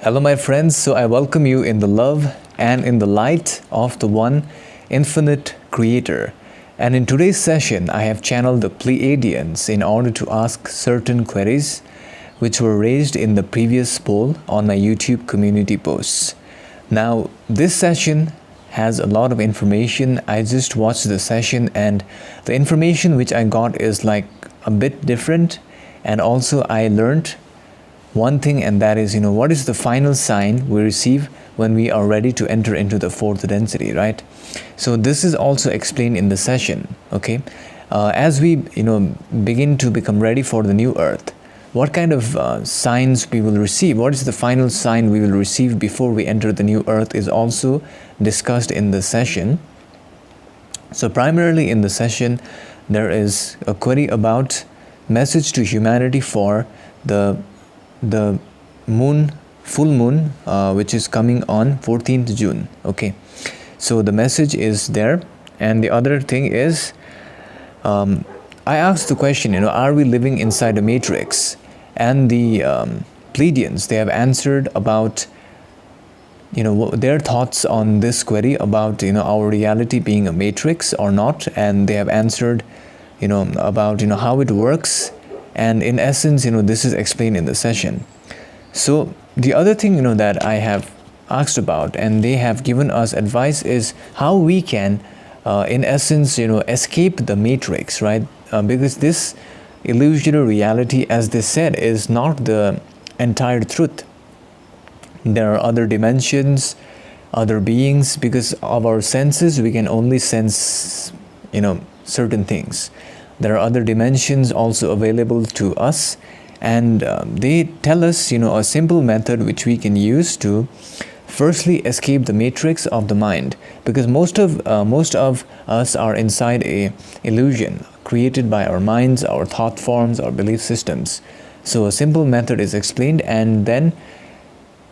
Hello, my friends. So I welcome you in the love and in the light of the one infinite creator. And in today's session, I have channeled the Pleiadians in order to ask certain queries which were raised in the previous poll on my YouTube community posts. Now, this session has a lot of information. I just watched the session and the information which I got is like a bit different. And also I learned one thing, and that is, what is the final sign we receive when we are ready to enter into the fourth density, right? So this is also explained in the session, okay? As we, begin to become ready for the new earth, what kind of signs we will receive, what is the final sign we will receive before we enter the new earth is also discussed in the session. So primarily in the session, there is a query about message to humanity for the full moon, which is coming on 14th June. Okay, so the message is there. And the other thing is, I asked the question, are we living inside a matrix? And the Pleiadians, they have answered about their thoughts on this query about our reality being a matrix or not. And they have answered about how it works. And in essence, this is explained in the session. So the other thing, that I have asked about and they have given us advice is how we can, in essence, escape the matrix, right? Because this illusionary reality, as they said, is not the entire truth. There are other dimensions, other beings. Because of our senses, we can only sense, certain things. There are other dimensions also available to us, and they tell us, a simple method which we can use to firstly escape the matrix of the mind, because most of us are inside a illusion created by our minds, our thought forms, our belief systems. So a simple method is explained, and then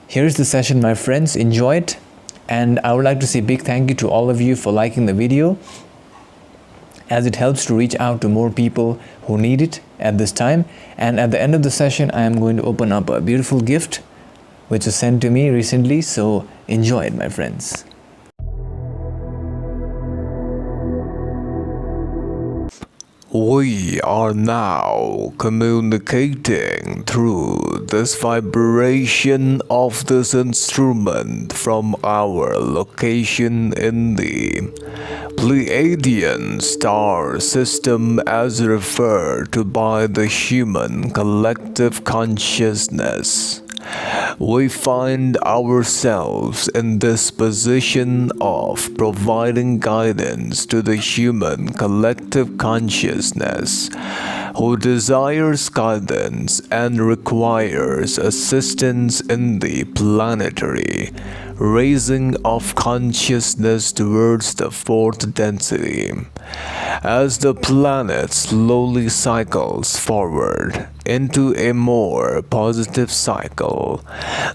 here's the session, my friends. Enjoy it, and I would like to say a big thank you to all of you for liking the video, as it helps to reach out to more people who need it at this time. And at the end of the session, I am going to open up a beautiful gift which was sent to me recently. So enjoy it, my friends. We are now communicating through this vibration of this instrument from our location in the Pleiadian star system, as referred to by the human collective consciousness. We find ourselves in this position of providing guidance to the human collective consciousness who desires guidance and requires assistance in the planetary raising of consciousness towards the fourth density. As the planet slowly cycles forward into a more positive cycle,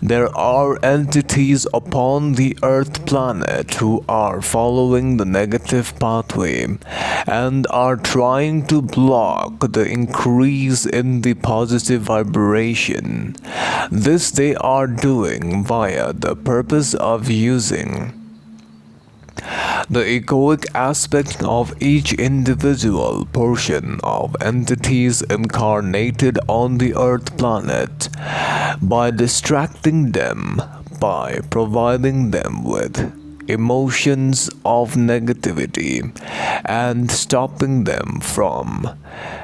there are entities upon the Earth planet who are following the negative pathway and are trying to block the increase in the positive vibration. This they are doing via the purpose of using the egoic aspect of each individual portion of entities incarnated on the Earth planet by distracting them, by providing them with emotions of negativity and stopping them from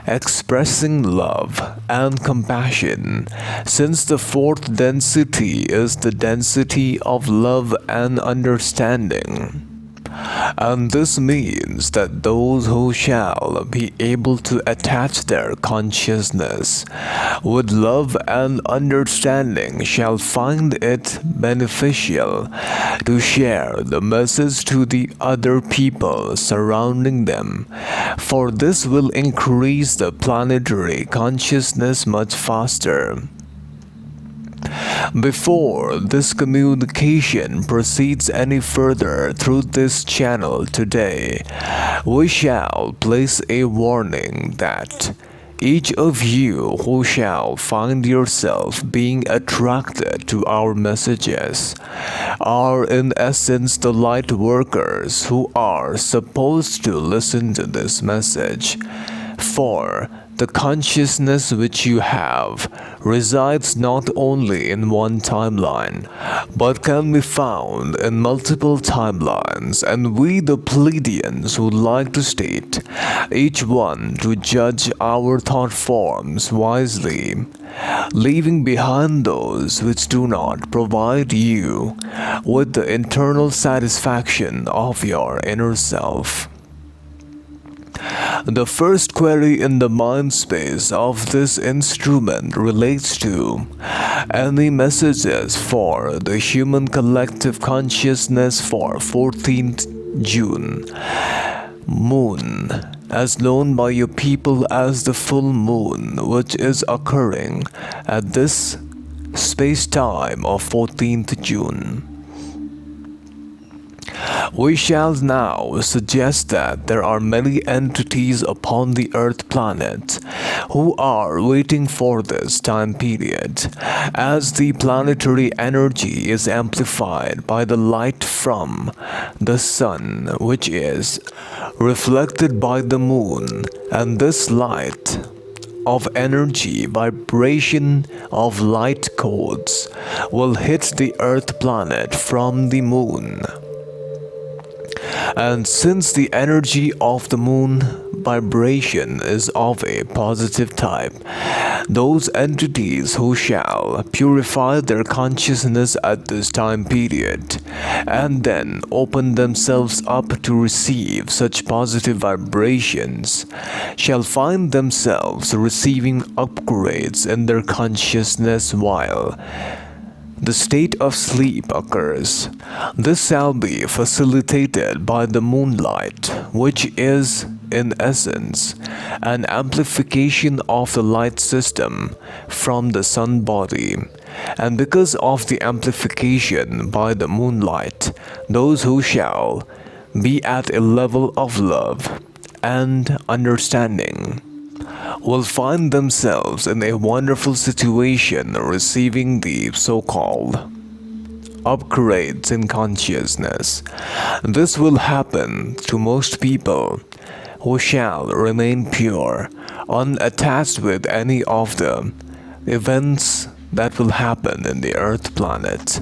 expressing love and compassion, since the fourth density is the density of love and understanding. And this means that those who shall be able to attach their consciousness with love and understanding shall find it beneficial to share the message to the other people surrounding them, for this will increase the planetary consciousness much faster. Before this communication proceeds any further through this channel today, we shall place a warning that Each of you who shall find yourself being attracted to our messages are in essence the light workers who are supposed to listen to this message. For the consciousness which you have resides not only in one timeline, but can be found in multiple timelines, and we the Pleiadians would like to state each one to judge our thought forms wisely, leaving behind those which do not provide you with the internal satisfaction of your inner self. The first query in the mind space of this instrument relates to any messages for the human collective consciousness for 14th June. Moon, as known by your people as the full moon, which is occurring at this space-time of 14th June. We shall now suggest that there are many entities upon the Earth planet who are waiting for this time period, as the planetary energy is amplified by the light from the sun, which is reflected by the moon, and this light of energy vibration of light codes will hit the Earth planet from the moon. And since the energy of the moon vibration is of a positive type, those entities who shall purify their consciousness at this time period and then open themselves up to receive such positive vibrations shall find themselves receiving upgrades in their consciousness while the state of sleep occurs. This shall be facilitated by the moonlight, which is, in essence, an amplification of the light system from the sun body. And because of the amplification by the moonlight, those who shall be at a level of love and understanding will find themselves in a wonderful situation receiving the so-called upgrades in consciousness. This will happen to most people who shall remain pure, unattached with any of the events that will happen in the Earth planet.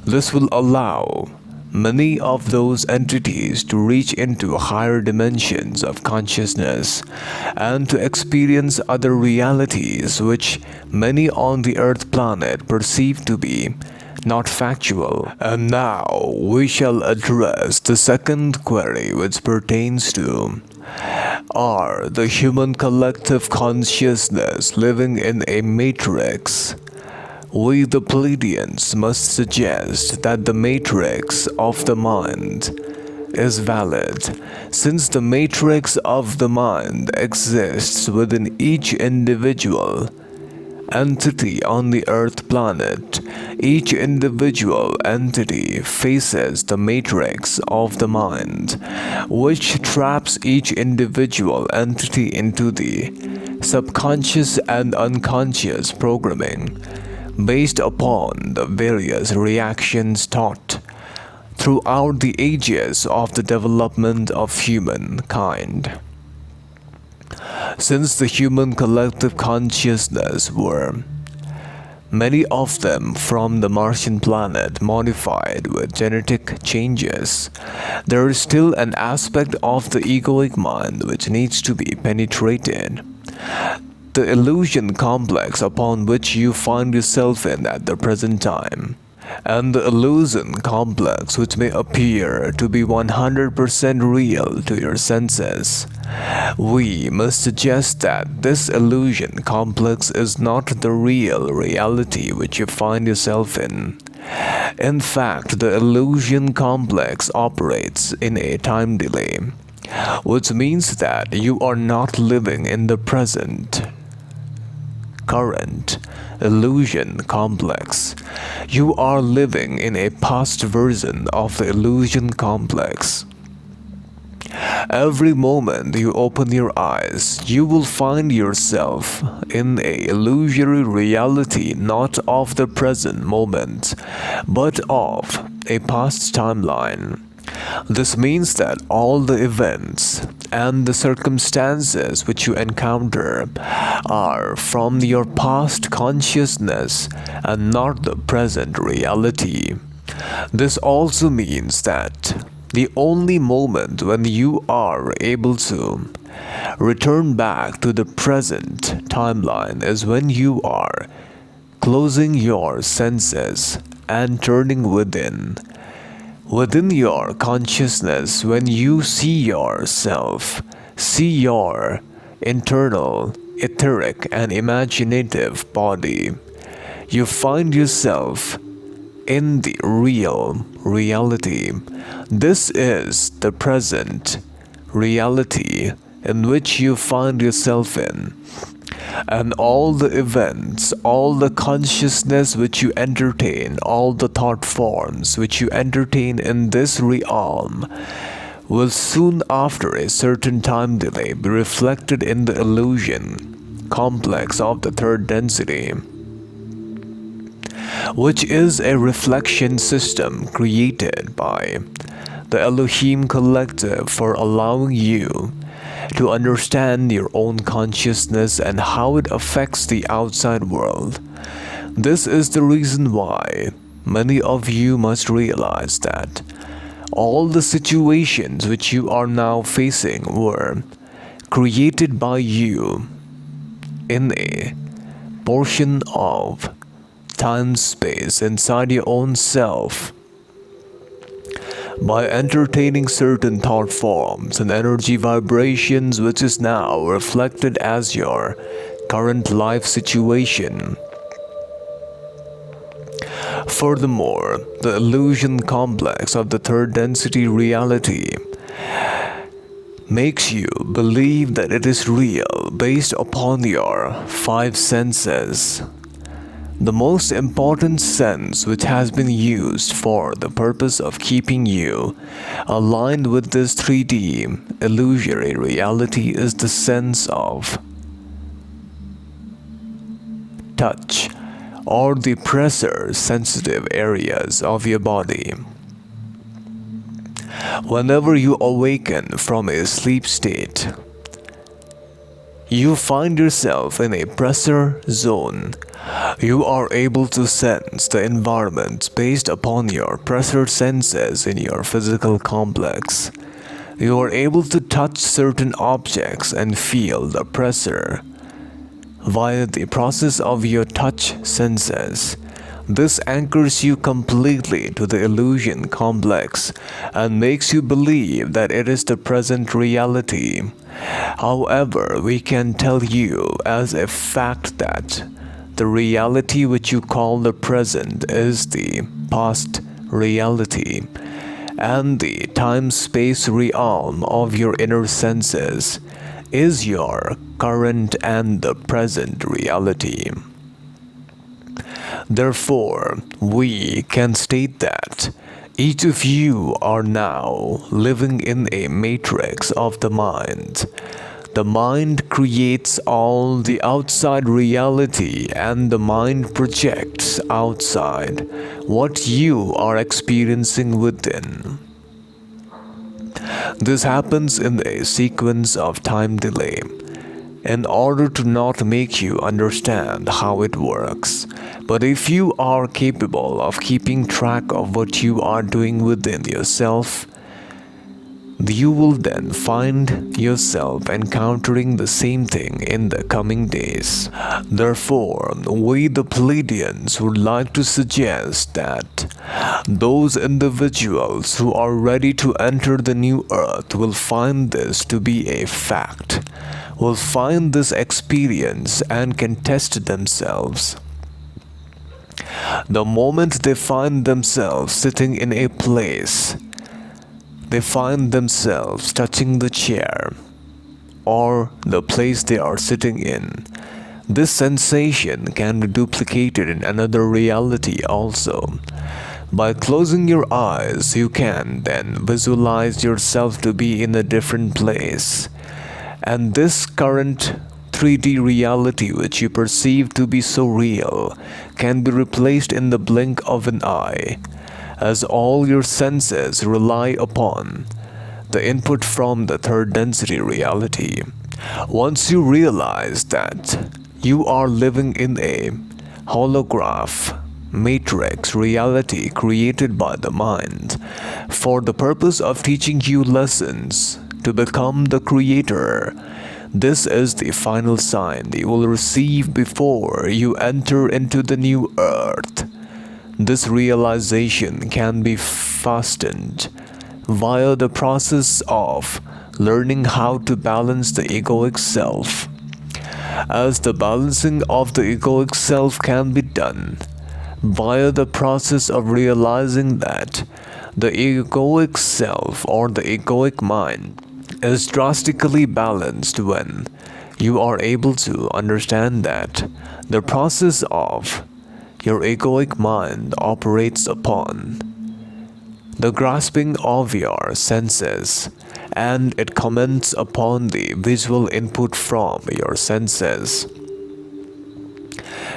This will allow many of those entities to reach into higher dimensions of consciousness and to experience other realities which many on the Earth planet perceive to be not factual. And now we shall address the second query, which pertains to: are the human collective consciousness living in a matrix? We the Pleiadians must suggest that the matrix of the mind is valid, since the matrix of the mind exists within each individual entity on the Earth planet. Each individual entity faces the matrix of the mind, which traps each individual entity into the subconscious and unconscious programming based upon the various reactions taught throughout the ages of the development of humankind. Since the human collective consciousness were many of them from the Martian planet modified with genetic changes, there is still an aspect of the egoic mind which needs to be penetrated. The illusion complex upon which you find yourself in at the present time, and the illusion complex which may appear to be 100% real to your senses. We must suggest that this illusion complex is not the real reality which you find yourself in. In fact, the illusion complex operates in a time delay, which means that you are not living in the present current illusion complex. You are living in a past version of the illusion complex. Every moment you open your eyes, you will find yourself in a illusory reality, not of the present moment, but of a past timeline. This means that all the events and the circumstances which you encounter are from your past consciousness and not the present reality. This also means that the only moment when you are able to return back to the present timeline is when you are closing your senses and turning within your consciousness. When you see yourself, see your internal, etheric and imaginative body, you find yourself in the real reality. This is the present reality in which you find yourself in. And all the events, all the consciousness which you entertain, all the thought forms which you entertain in this realm will soon after a certain time delay be reflected in the illusion complex of the third density, which is a reflection system created by the Elohim Collective for allowing you to understand your own consciousness and how it affects the outside world. This is the reason why many of you must realize that all the situations which you are now facing were created by you in a portion of time-space inside your own self. By entertaining certain thought forms and energy vibrations which is now reflected as your current life situation. Furthermore, the illusion complex of the third density reality makes you believe that it is real based upon your five senses. The most important sense which has been used for the purpose of keeping you aligned with this 3D illusory reality is the sense of touch, or the pressure sensitive areas of your body. Whenever you awaken from a sleep state, you find yourself in a pressure zone. You are able to sense the environment based upon your pressure senses in your physical complex. You are able to touch certain objects and feel the pressure via the process of your touch senses. This anchors you completely to the illusion complex and makes you believe that it is the present reality. However, we can tell you as a fact that the reality which you call the present is the past reality, and the time-space realm of your inner senses is your current and the present reality. Therefore, we can state that each of you are now living in a matrix of the mind. The mind creates all the outside reality, and the mind projects outside what you are experiencing within. This happens in a sequence of time delay in order to not make you understand how it works. But if you are capable of keeping track of what you are doing within yourself, you will then find yourself encountering the same thing in the coming days. Therefore, we the Pleiadians would like to suggest that those individuals who are ready to enter the new earth will find this to be a fact, will find this experience and can test themselves. The moment they find themselves sitting in a place, they find themselves touching the chair or the place they are sitting in, this sensation can be duplicated in another reality also. By closing your eyes, you can then visualize yourself to be in a different place. And this current 3D reality which you perceive to be so real can be replaced in the blink of an eye, as all your senses rely upon the input from the third density reality. Once you realize that you are living in a holograph matrix reality created by the mind for the purpose of teaching you lessons to become the creator, this is the final sign you will receive before you enter into the new earth. This realization can be fastened via the process of learning how to balance the egoic self. As the balancing of the egoic self can be done via the process of realizing that the egoic self or the egoic mind is drastically balanced when you are able to understand that the process of your egoic mind operates upon the grasping of your senses, and it comments upon the visual input from your senses.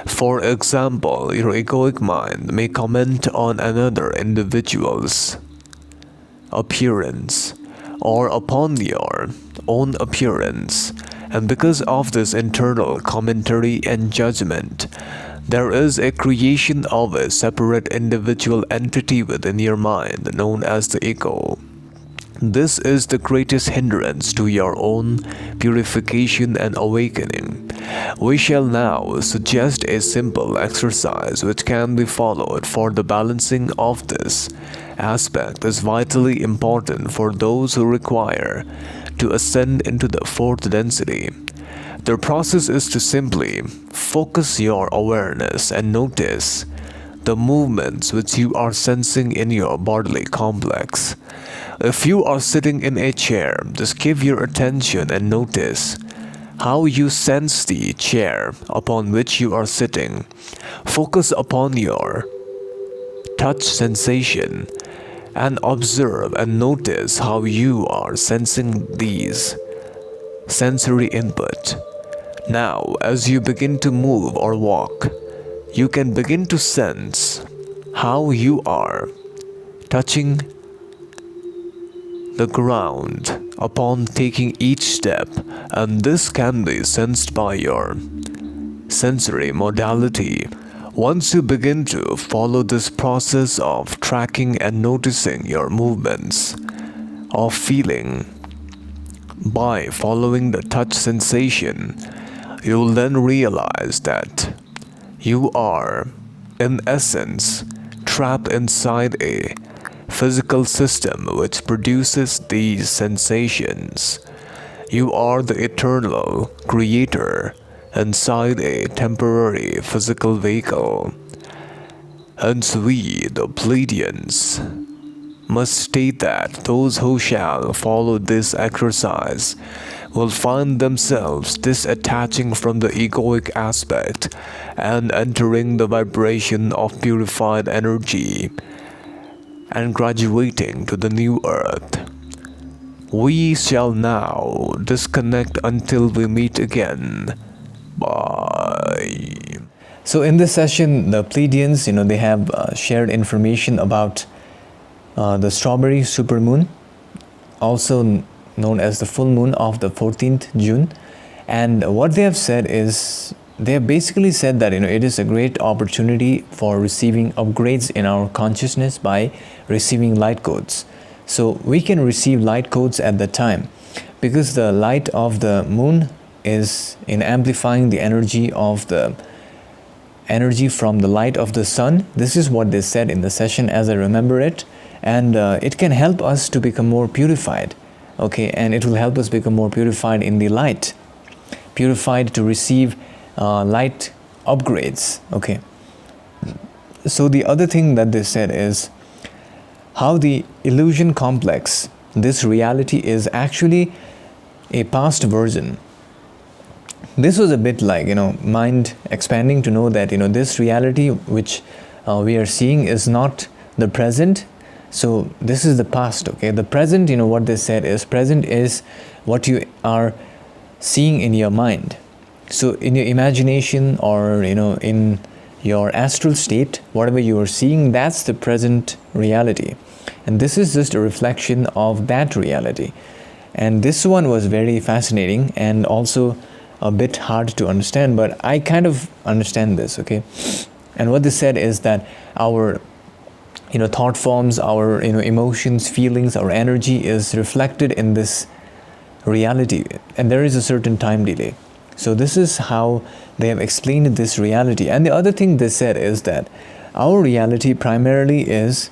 For example, your egoic mind may comment on another individual's appearance or upon your own appearance, and because of this internal commentary and judgment, there is a creation of a separate individual entity within your mind known as the ego. This is the greatest hindrance to your own purification and awakening. We shall now suggest a simple exercise which can be followed, for the balancing of this aspect is vitally important for those who require to ascend into the fourth density. The process is to simply focus your awareness and notice the movements which you are sensing in your bodily complex. If you are sitting in a chair, just give your attention and notice how you sense the chair upon which you are sitting. Focus upon your touch sensation and observe and notice how you are sensing these sensory input. Now, as you begin to move or walk, you can begin to sense how you are touching the ground upon taking each step, and this can be sensed by your sensory modality. Once you begin to follow this process of tracking and noticing your movements, of feeling, by following the touch sensation, you will then realize that you are, in essence, trapped inside a physical system which produces these sensations. You are the eternal creator inside a temporary physical vehicle. Hence we, the Pleiadians, must state that those who shall follow this exercise will find themselves disattaching from the egoic aspect and entering the vibration of purified energy and graduating to the new earth. We shall now disconnect until we meet again. Bye. So in this session, the Pleiadians, they have shared information about the strawberry supermoon, also known as the full moon of the 14th June. And what they have said is, they have basically said that it is a great opportunity for receiving upgrades in our consciousness by receiving light codes. So we can receive light codes at the time because the light of the moon is in amplifying the energy of the energy from the light of the sun. This is what they said in the session as I remember it, and it can help us to become more purified. Okay, and it will help us become more purified in the light, purified to receive light upgrades. Okay, so the other thing that they said is how the illusion complex, this reality, is actually a past version. This was a bit like mind expanding to know that this reality which we are seeing is not the present. So this is the past, okay? The present, what they said is, present is what you are seeing in your mind. So in your imagination, or in your astral state, whatever you are seeing, that's the present reality. And this is just a reflection of that reality. And this one was very fascinating and also a bit hard to understand, but I kind of understand this, okay? And what they said is that our thought forms, our emotions, feelings, our energy is reflected in this reality, and there is a certain time delay. So this is how they have explained this reality. And the other thing they said is that our reality primarily is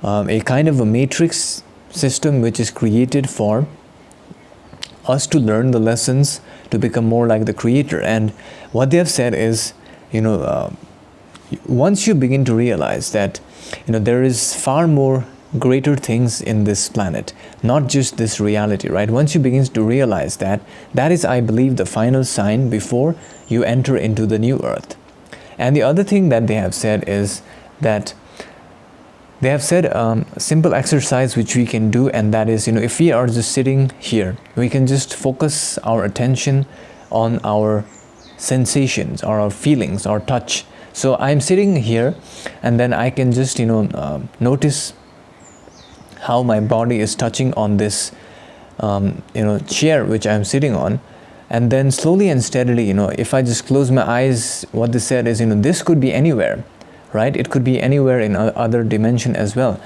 a kind of a matrix system which is created for us to learn the lessons to become more like the Creator. And what they have said is, once you begin to realize that there is far more greater things in this planet, not just this reality, right? Once you begin to realize that, that is, I believe, the final sign before you enter into the new earth. And the other thing that they have said is that they have said a simple exercise which we can do, and that is, if we are just sitting here, we can just focus our attention on our sensations or our feelings or touch. So I'm sitting here, and then I can just notice how my body is touching on this chair which I'm sitting on. And then slowly and steadily, if I just close my eyes, what they said is, this could be anywhere, right? It could be anywhere in other dimension as well.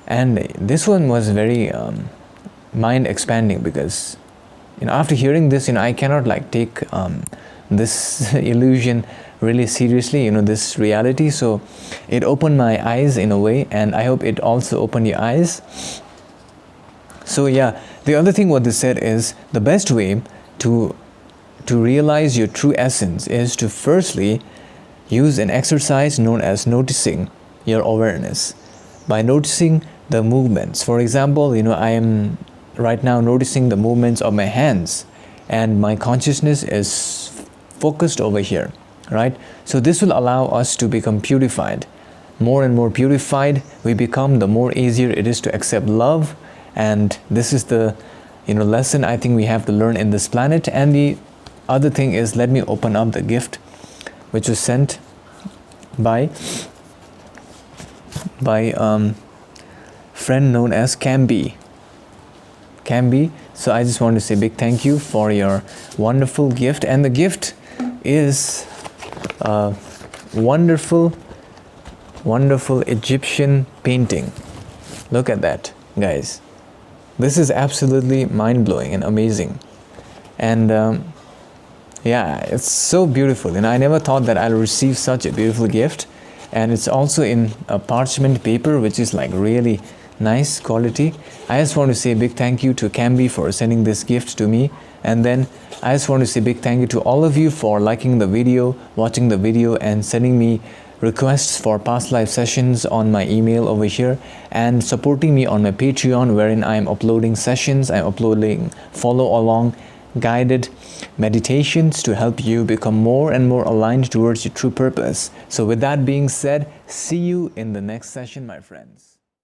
And this one was very mind expanding, because after hearing this, I cannot take this illusion really seriously, this reality. So it opened my eyes in a way, and I hope it also opened your eyes. So yeah, the other thing what they said is, the best way to realize your true essence is to firstly use an exercise known as noticing your awareness. By noticing the movements, for example, I am right now noticing the movements of my hands, and my consciousness is focused over here, right? So this will allow us to become purified. More and more purified we become, the more easier it is to accept love. And this is the lesson I think we have to learn in this planet. And the other thing is, let me open up the gift which was sent by friend known as Camby. So I just want to say big thank you for your wonderful gift. And the gift is wonderful Egyptian painting. Look at that, guys. This is absolutely mind-blowing and amazing. And yeah, it's so beautiful. I never thought that I'll receive such a beautiful gift. And it's also in a parchment paper, which is really nice quality. I just want to say a big thank you to Camby for sending this gift to me. And then I just want to say a big thank you to all of you for liking the video, watching the video, and sending me requests for past life sessions on my email over here, and supporting me on my Patreon, wherein I am uploading sessions. I'm uploading follow along guided meditations to help you become more and more aligned towards your true purpose. So with that being said, see you in the next session, my friends.